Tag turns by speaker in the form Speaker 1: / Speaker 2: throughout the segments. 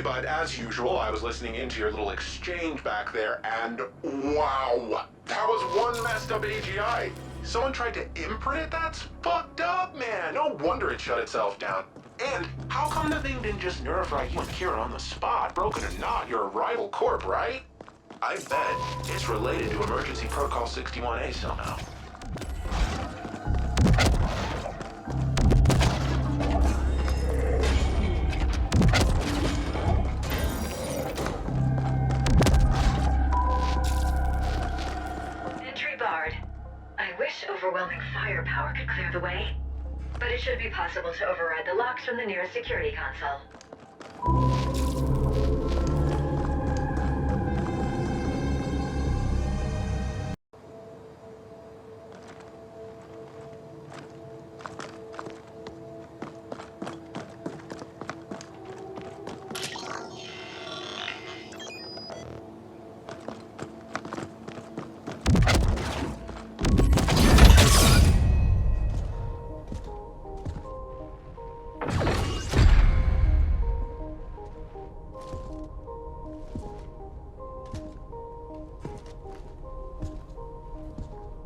Speaker 1: Hey bud, as usual, I was listening into your little exchange back there, and wow, that was one messed up AGI. Someone tried to imprint it? That's fucked up, man. No wonder it shut itself down. And how come the thing didn't just nerve-write you and Kira on the spot? Broken or not, you're a rival corp, right? I bet it's related to Emergency Protocol 61A somehow.
Speaker 2: Entry barred. I wish overwhelming firepower could clear the way, but it should be possible to override the locks from the nearest security console.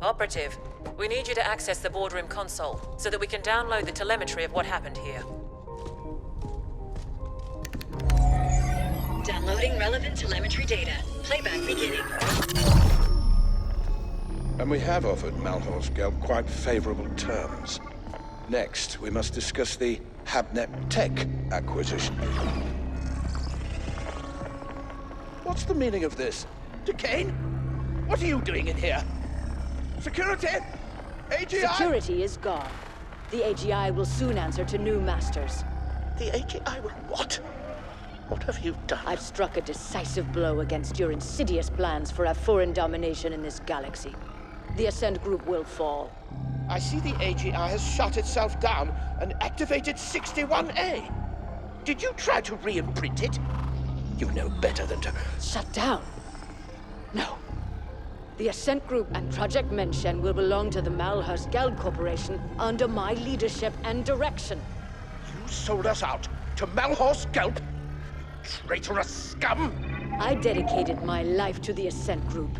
Speaker 3: Operative, we need you to access the boardroom console so that we can download the telemetry of what happened here.
Speaker 2: Downloading relevant telemetry data. Playback beginning.
Speaker 4: And we have offered Malhor's Gelb quite favorable terms. Next, we must discuss the Habnet Tech acquisition. What's the meaning of this?
Speaker 5: Decane? What are you doing in here? Security? AGI?
Speaker 6: Security is gone. The AGI will soon answer to new masters.
Speaker 5: The AGI will what? What have you done?
Speaker 6: I've struck a decisive blow against your insidious plans for a foreign domination in this galaxy. The Ascent group will fall.
Speaker 5: I see the AGI has shut itself down and activated 61A. Did you try to re-imprint it? You know better than to...
Speaker 6: Shut down? No. The Ascent Group and Project Menshen will belong to the Malhor's Gelb Corporation under my leadership and direction.
Speaker 5: You sold us out to Malhor's Gelb? Traitorous scum!
Speaker 6: I dedicated my life to the Ascent Group.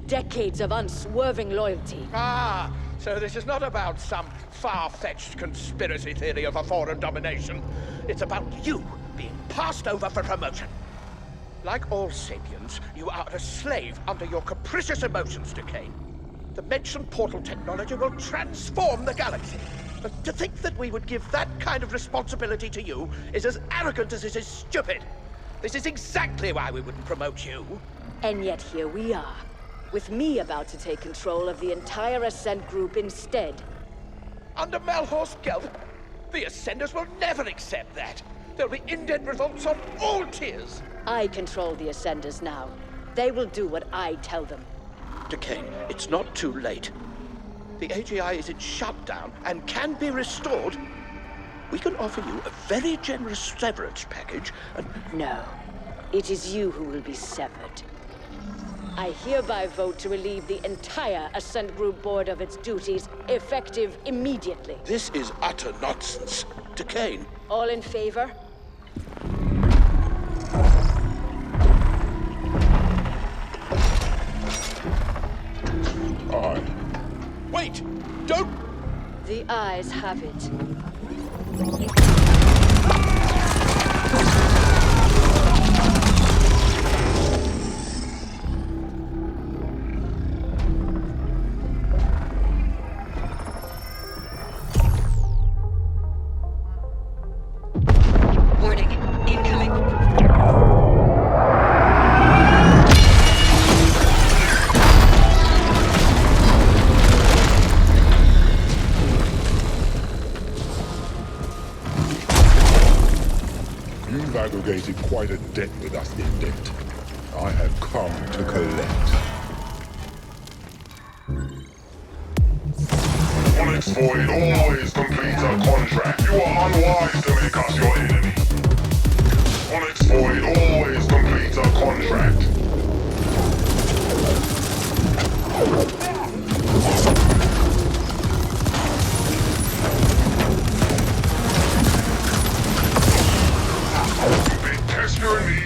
Speaker 6: Decades of unswerving loyalty.
Speaker 5: Ah, so this is not about some far-fetched conspiracy theory of a foreign domination. It's about you being passed over for promotion. Like all sapiens, you are a slave under your capricious emotions, Decane. The mentioned portal technology will transform the galaxy. But to think that we would give that kind of responsibility to you is as arrogant as it is stupid. This is exactly why we wouldn't promote you.
Speaker 6: And yet here we are, with me about to take control of the entire Ascent Group instead.
Speaker 5: Under Malhor's Gelb, the Ascenders will never accept that. There'll be indent revolts on all tiers.
Speaker 6: I control the Ascenders now. They will do what I tell them.
Speaker 5: Decane, it's not too late. The AGI is in shutdown and can be restored. We can offer you a very generous severance package and...
Speaker 6: No. It is you who will be severed. I hereby vote to relieve the entire Ascent Group board of its duties, effective immediately.
Speaker 4: This is utter nonsense. Decane.
Speaker 6: All in favor?
Speaker 4: Aye. Wait! Don't...
Speaker 6: The eyes have it.
Speaker 2: Warning. Incoming.
Speaker 7: You've aggregated quite a debt with us, Indent. I have come to collect. Onyx Void always completes a contract. You are unwise to make us your enemy. Onyx Void always completes a contract. They test your needs.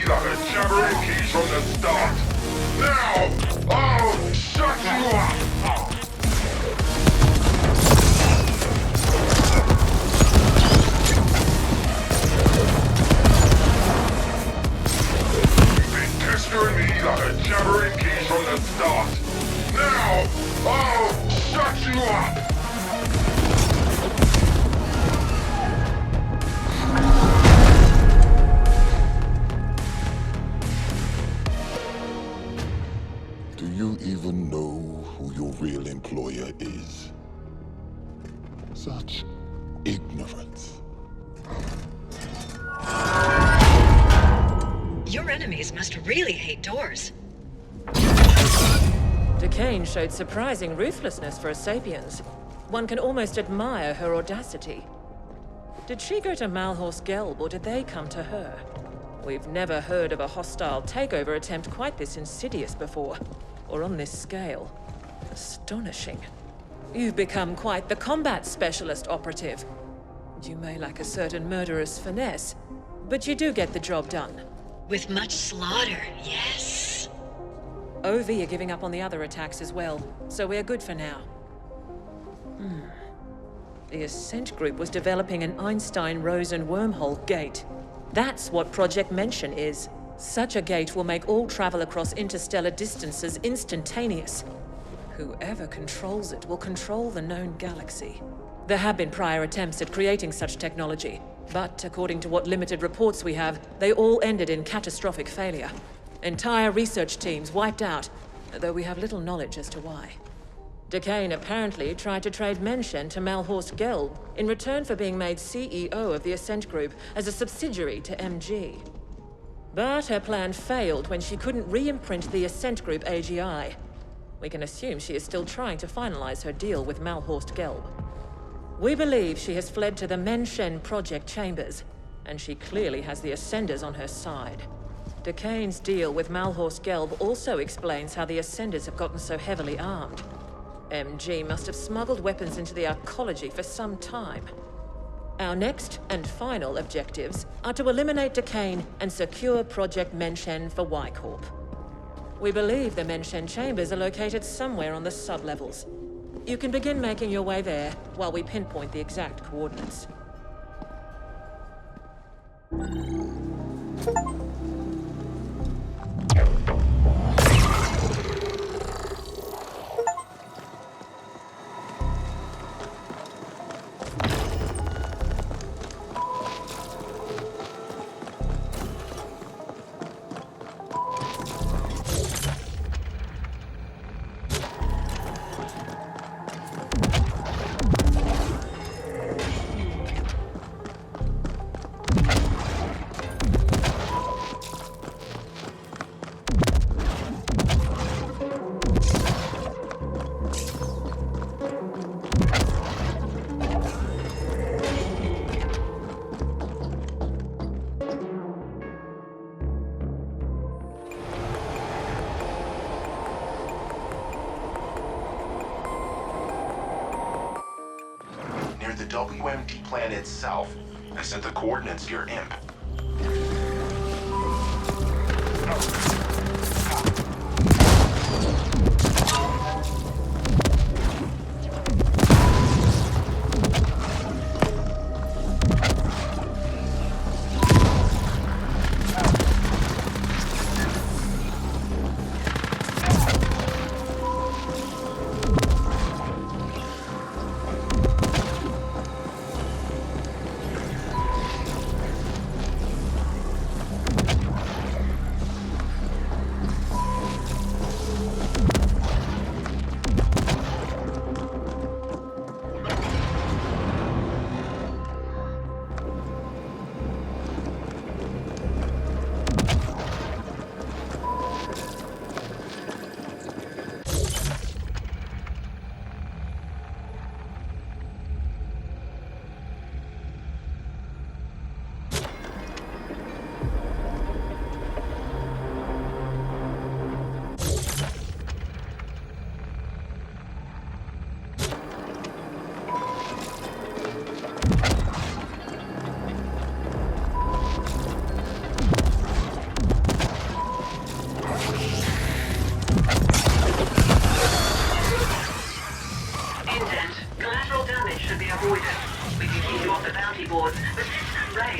Speaker 2: species must really hate doors.
Speaker 3: Decane showed surprising ruthlessness for a sapiens. One can almost admire her audacity. Did she go to Malhorst Gelb, or did they come to her? We've never heard of a hostile takeover attempt quite this insidious before, or on this scale. Astonishing. You've become quite the combat specialist operative. You may lack a certain murderous finesse, but you do get the job done.
Speaker 2: With much slaughter, yes.
Speaker 3: OV are giving up on the other attacks as well, so we're good for now. The Ascent group was developing an Einstein-Rosen wormhole gate. That's what Project Mention is. Such a gate will make all travel across interstellar distances instantaneous. Whoever controls it will control the known galaxy. There have been prior attempts at creating such technology, but according to what limited reports we have, they all ended in catastrophic failure. Entire research teams wiped out, though we have little knowledge as to why. Decane apparently tried to trade Mention to Malhorst Gelb in return for being made CEO of the Ascent Group as a subsidiary to MG. But her plan failed when she couldn't re-imprint the Ascent Group AGI. We can assume she is still trying to finalize her deal with Malhorst Gelb. We believe she has fled to the Mention Project chambers, and she clearly has the Ascenders on her side. Decane's deal with Malhorst Gelb also explains how the Ascenders have gotten so heavily armed. MG must have smuggled weapons into the arcology for some time. Our next and final objectives are to eliminate Decane and secure Project Mention for Y-Corp. We believe the Mention chambers are located somewhere on the sublevels. You can begin making your way there while we pinpoint the exact coordinates.
Speaker 1: Near the WMD plant itself. I sent the coordinates to your imp.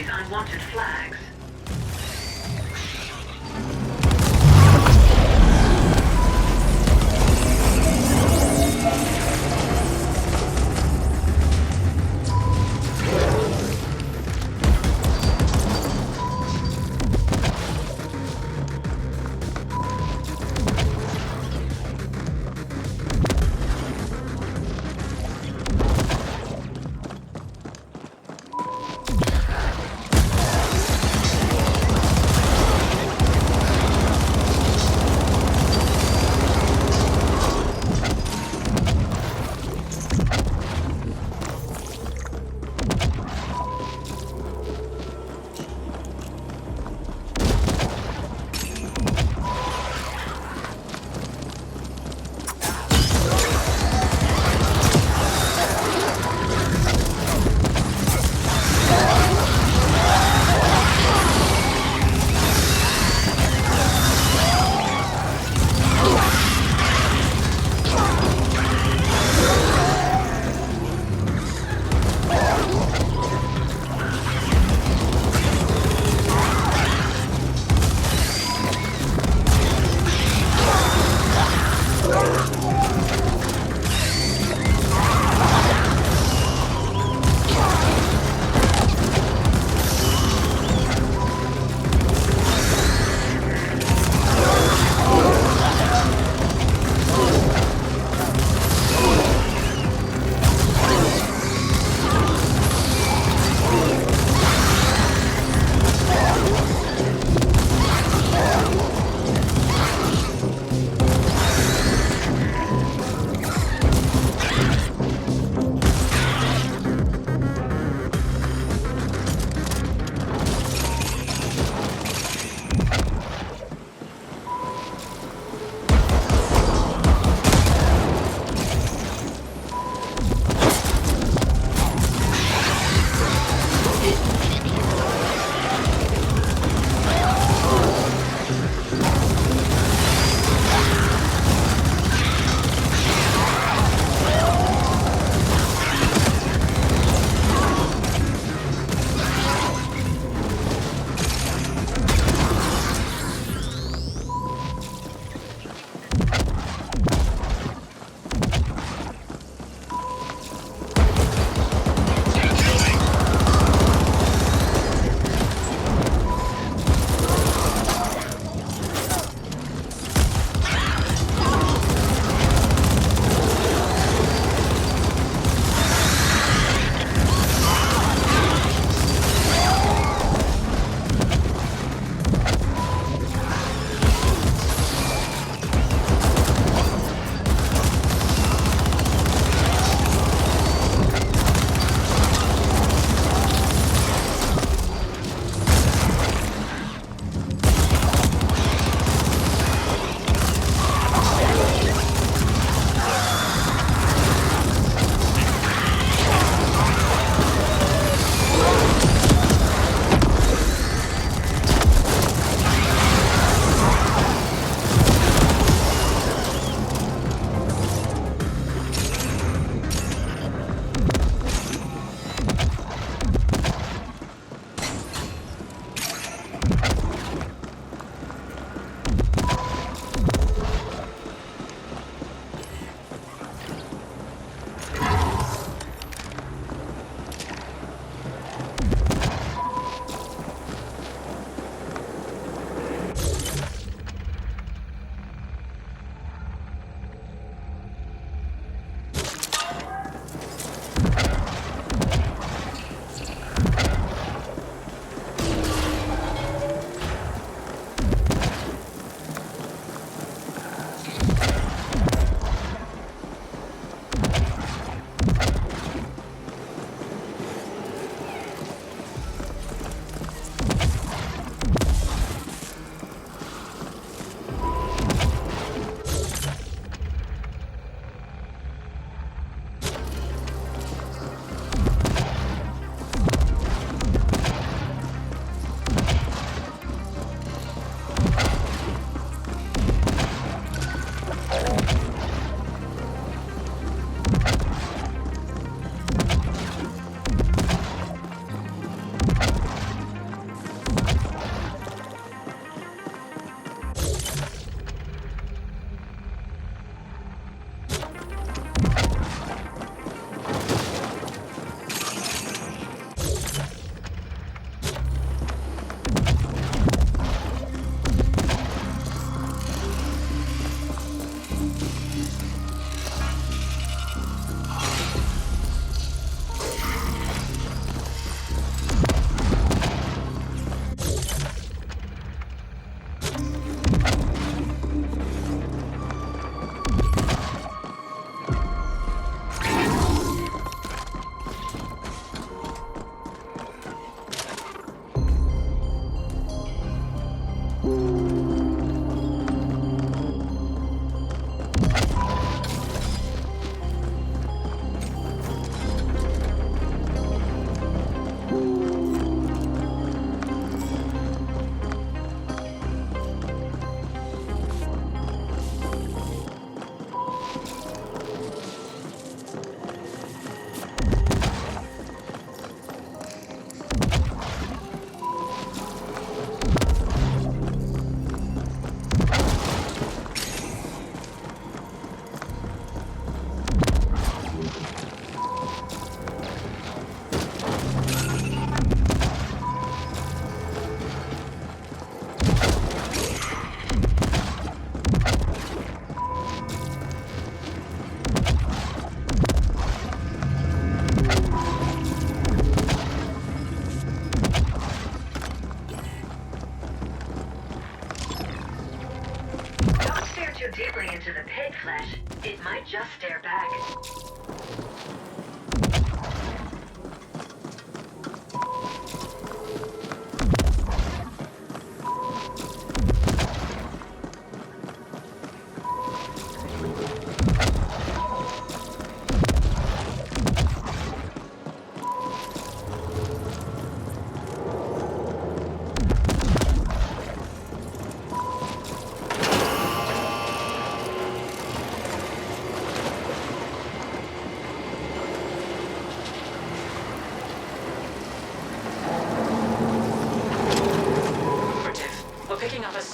Speaker 2: Unwanted flags. deeply into the pig flesh, it might just stare back.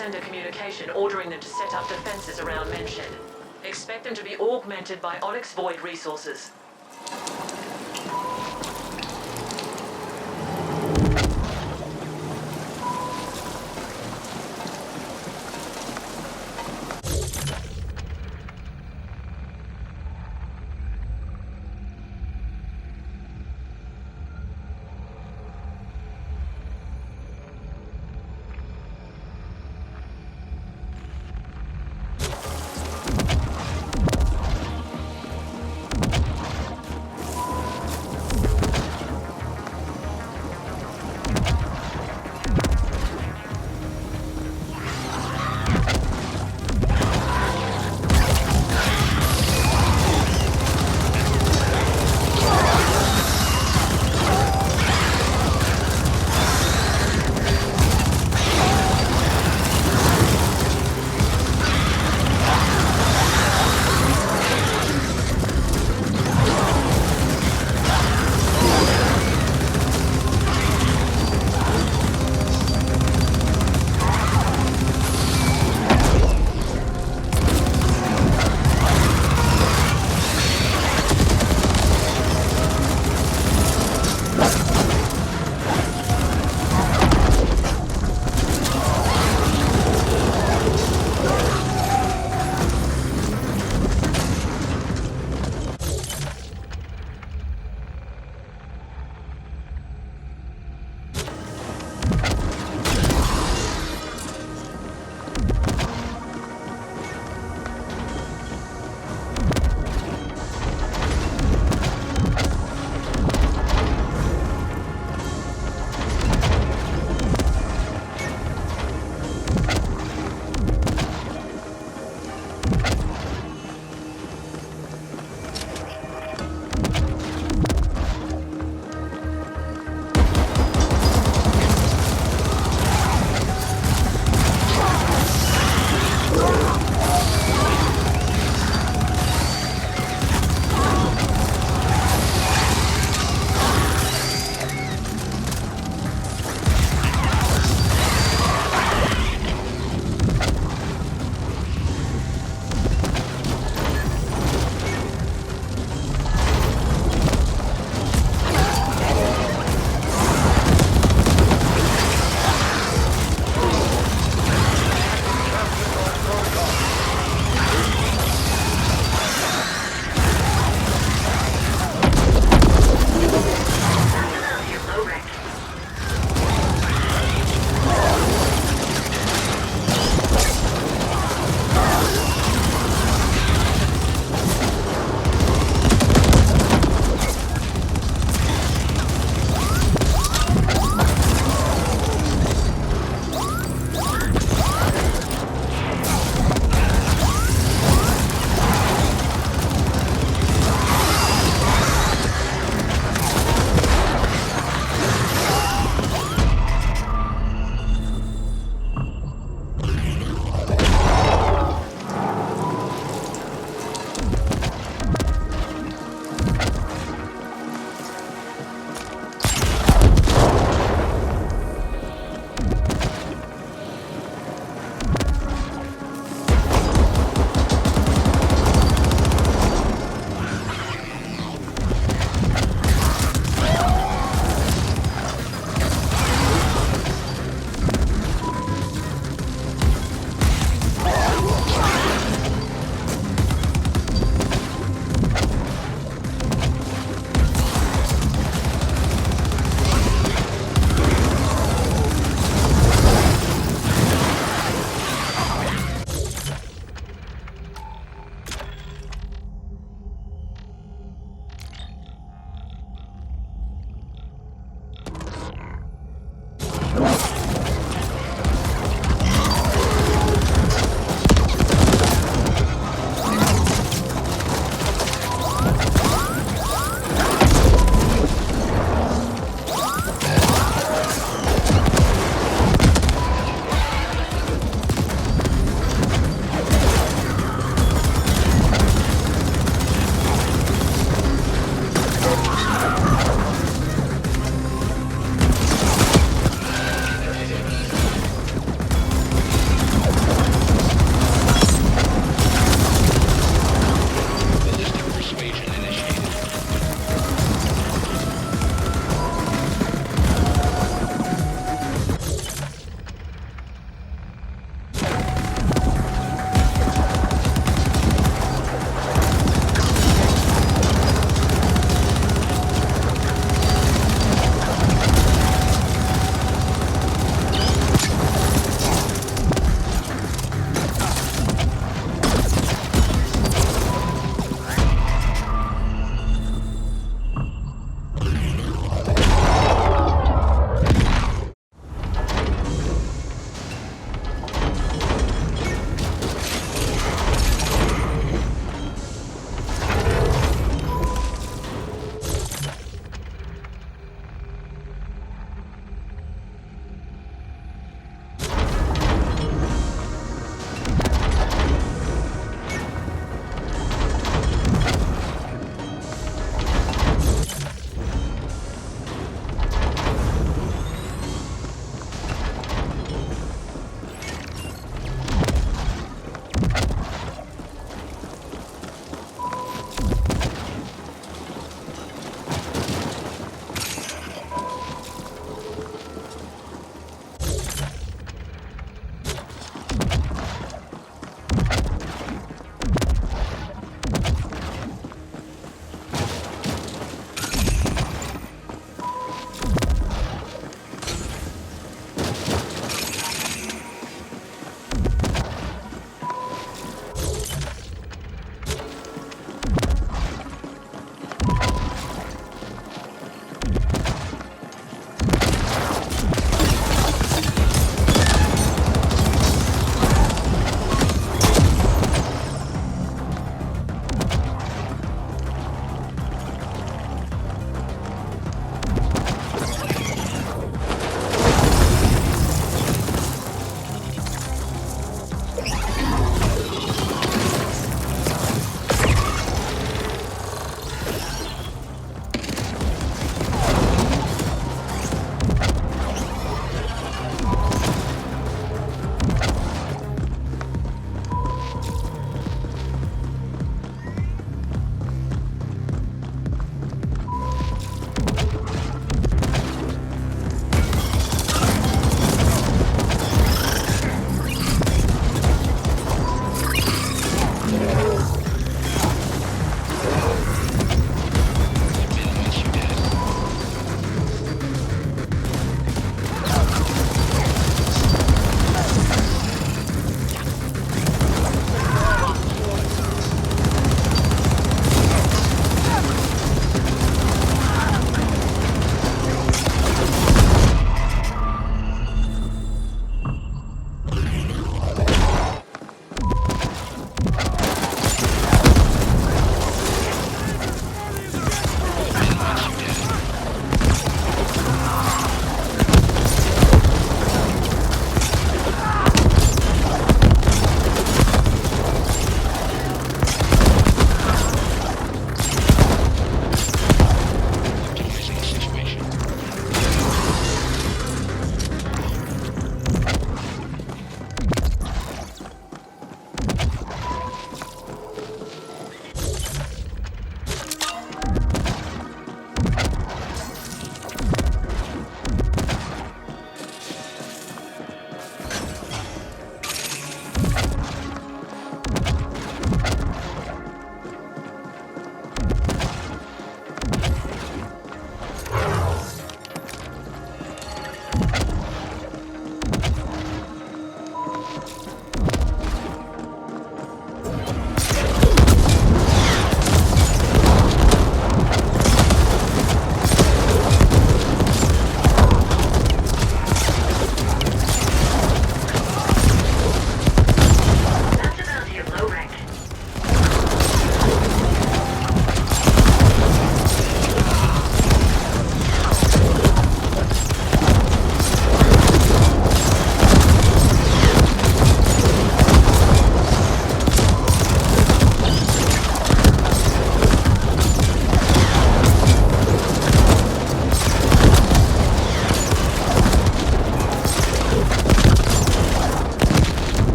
Speaker 3: Sender communication ordering them to set up defenses around Mention. Expect them to be augmented by Onyx Void resources.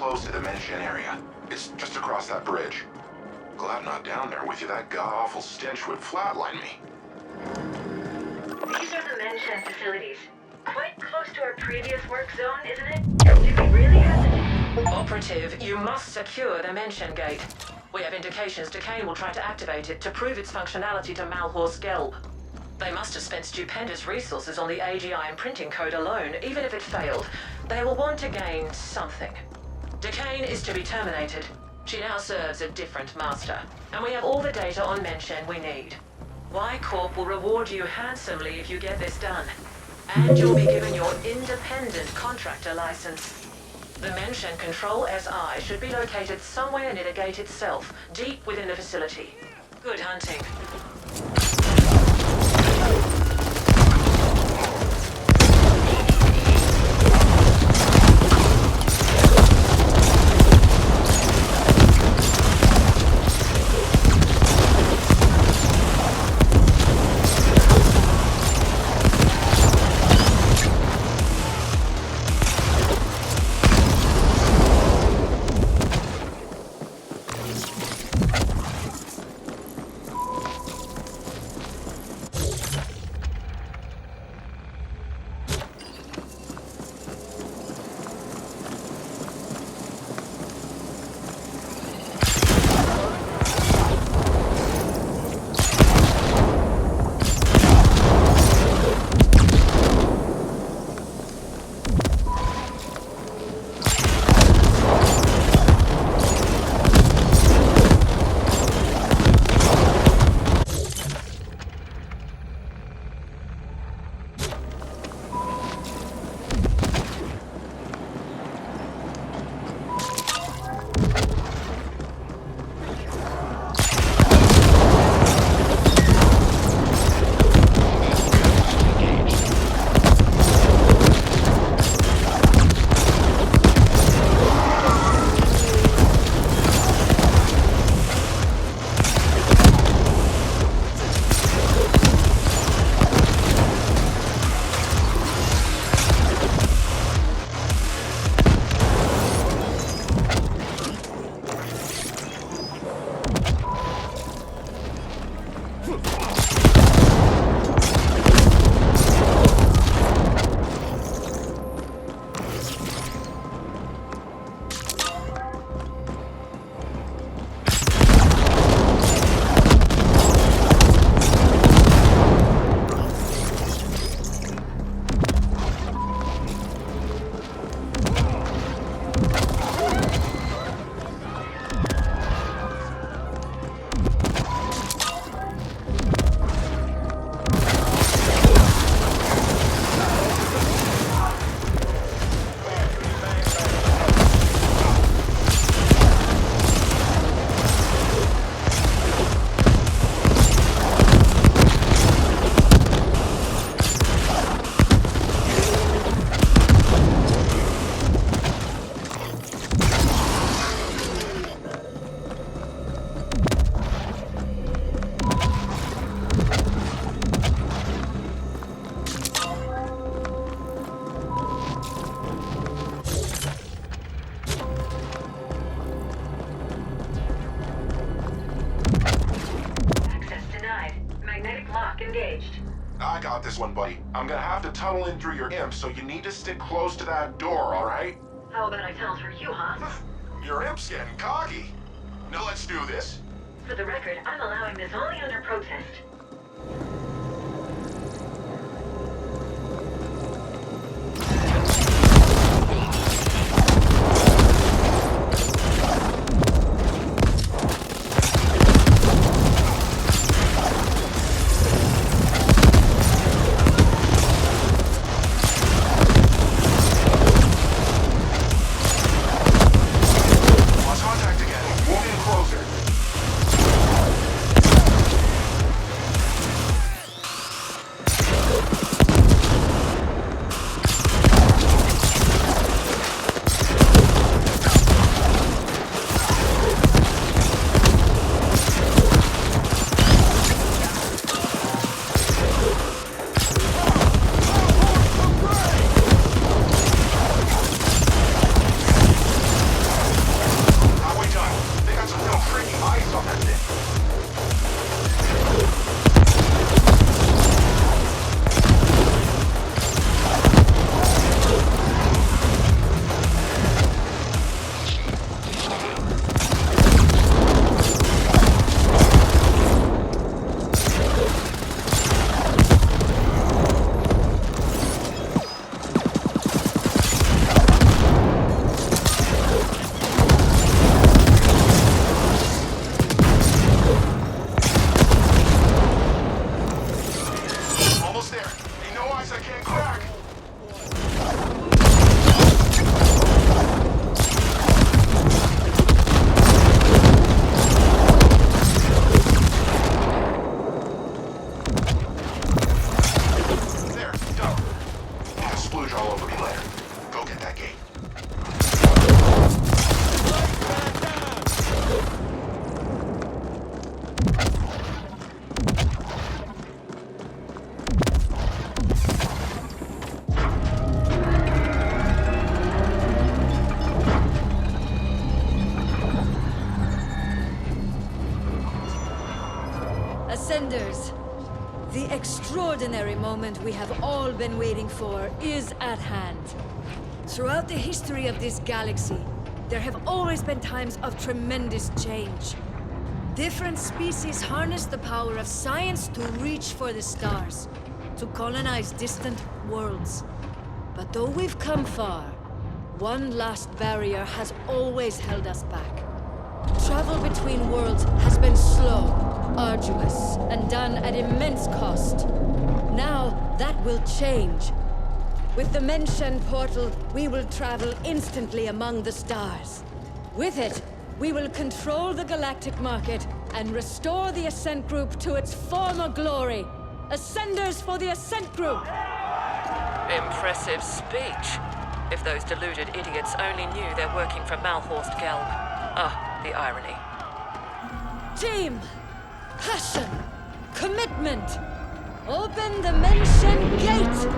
Speaker 1: close to the mention area. It's just across that bridge. Glad I'm not down there with you. That god-awful stench would flatline me.
Speaker 2: These are the mention facilities. Quite close to our previous work zone, isn't it? Do we really have to...
Speaker 3: Operative, you must secure the mention gate. We have indications Decane will try to activate it to prove its functionality to Malhor's Gelb. They must have spent stupendous resources on the AGI imprinting code alone. Even if it failed, they will want to gain something. Decane is to be terminated. She now serves a different master, and we have all the data on mention we need. Y-Corp will reward you handsomely if you get this done. And you'll be given your independent contractor license. The mention Control SI should be located somewhere near the gate itself, deep within the facility. Good hunting.
Speaker 2: engaged.
Speaker 1: I got this one, buddy. I'm gonna have to tunnel in through your imp, so you need to stick close to that door, alright?
Speaker 2: How about I tunnel through you, huh?
Speaker 1: Your imp's getting cocky. Now let's do this.
Speaker 2: For the record, I'm allowing this only under protest.
Speaker 1: Lost contact again. Move in closer. ice I can't crack. There, done. You can splooge all over me later. Go get that gate.
Speaker 8: Ascenders, the extraordinary moment we have all been waiting for is at hand. Throughout the history of this galaxy, there have always been times of tremendous change. Different species harness the power of science to reach for the stars, to colonize distant worlds. But though we've come far, one last barrier has always held us back. Travel between worlds has been slow, arduous, and done at immense cost. Now, that will change. With the mentioned portal, we will travel instantly among the stars. With it, we will control the galactic market and restore the Ascent Group to its former glory. Ascenders for the Ascent Group!
Speaker 3: Impressive speech. If those deluded idiots only knew they're working for Malhorst Gelb. Ah, the irony.
Speaker 8: Team! Passion! Commitment! Open the mentioned gate!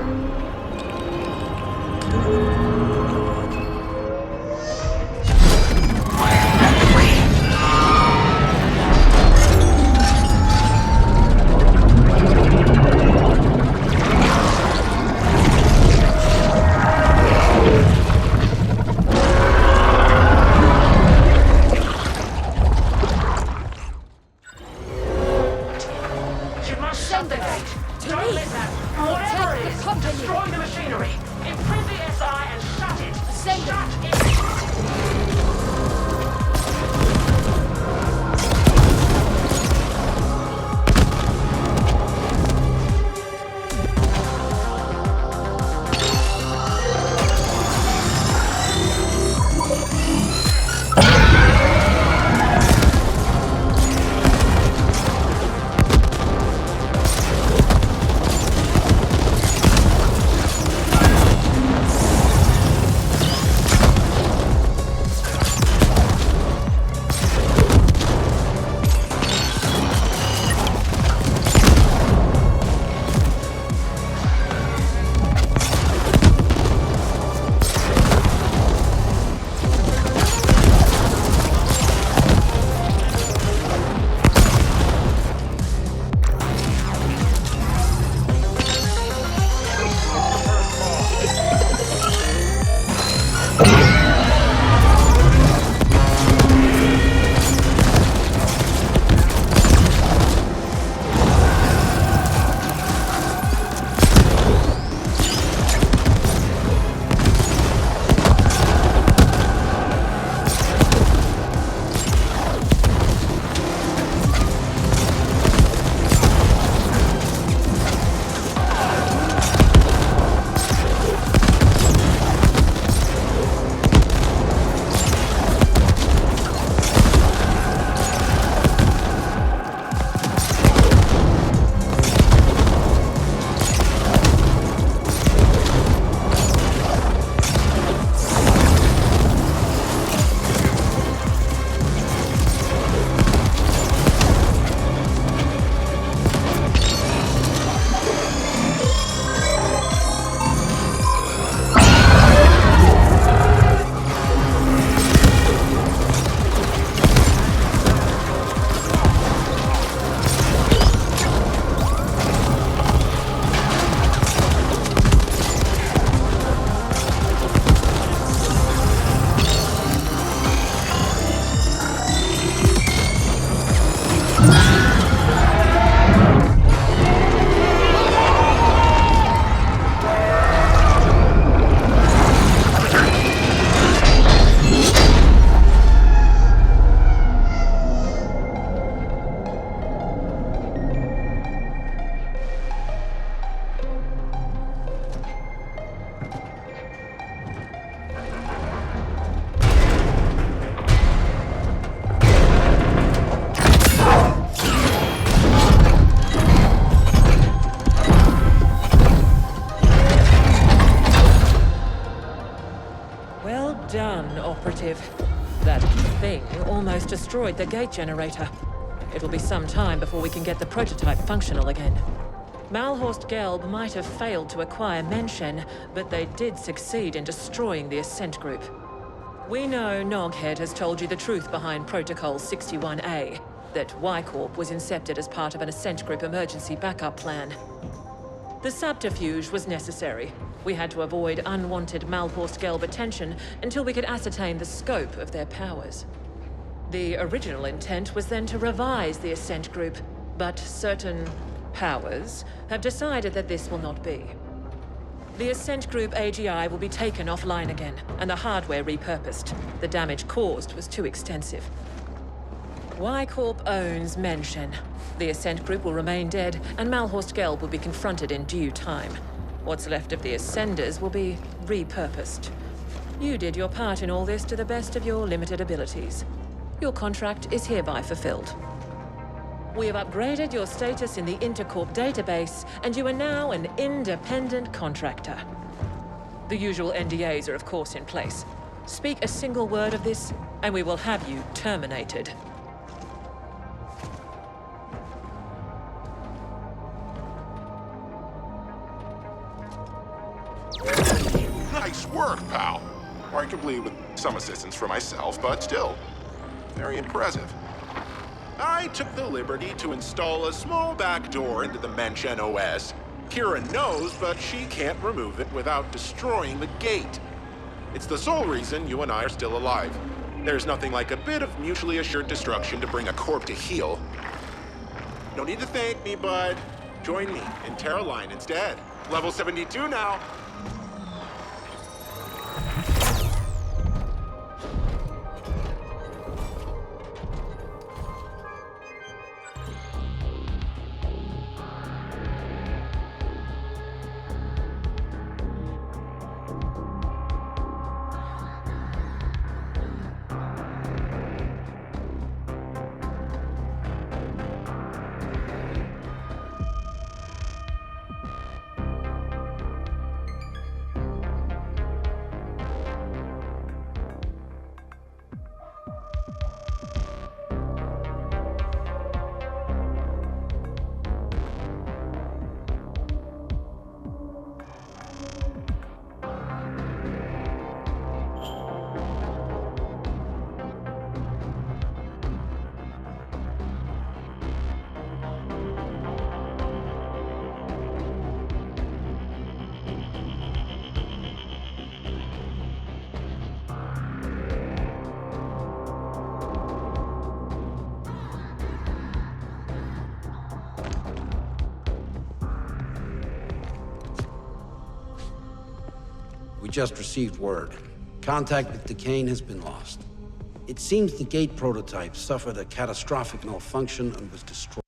Speaker 3: operative. That thing almost destroyed the gate generator. It'll be some time before we can get the prototype functional again. Malhorst Gelb might have failed to acquire Menshen, but they did succeed in destroying the Ascent group. We know Noghead has told you the truth behind Protocol 61A, that Y-Corp was incepted as part of an Ascent group emergency backup plan. The subterfuge was necessary. We had to avoid unwanted Malhorst Gelb attention until we could ascertain the scope of their powers. The original intent was then to revise the Ascent group, but certain powers have decided that this will not be. The Ascent group AGI will be taken offline again, and the hardware repurposed. The damage caused was too extensive. Y-Corp owns Menshen. The Ascent group will remain dead, and Malhorst Gelb will be confronted in due time. What's left of the Ascenders will be repurposed. You did your part in all this to the best of your limited abilities. Your contract is hereby fulfilled. We have upgraded your status in the Intercorp database, and you are now an independent contractor. The usual NDAs are of course in place. Speak a single word of this, and we will have you terminated.
Speaker 1: Nice work, pal. Arguably with some assistance from myself, but still, very impressive. I took the liberty to install a small backdoor into the Menshen OS. Kira knows, but she can't remove it without destroying the gate. It's the sole reason you and I are still alive. There's nothing like a bit of mutually assured destruction to bring a corp to heel. No need to thank me, bud. Join me in Terra Line instead. Level 72 now.
Speaker 9: We just received word. Contact with Decane has been lost. It seems the gate prototype suffered a catastrophic malfunction and was destroyed.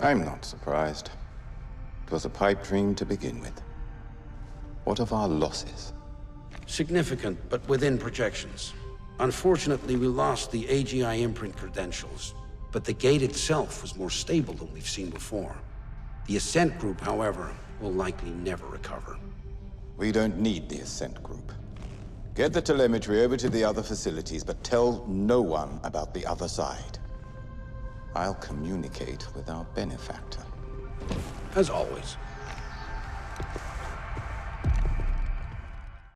Speaker 10: I'm not surprised. It was a pipe dream to begin with. What of our losses?
Speaker 9: Significant, but within projections. Unfortunately, we lost the AGI imprint credentials, but the gate itself was more stable than we've seen before. The Ascent group, however, will likely never recover.
Speaker 10: We don't need the Ascent group. Get the telemetry over to the other facilities, but tell no one about the other side. I'll communicate with our benefactor.
Speaker 9: As always.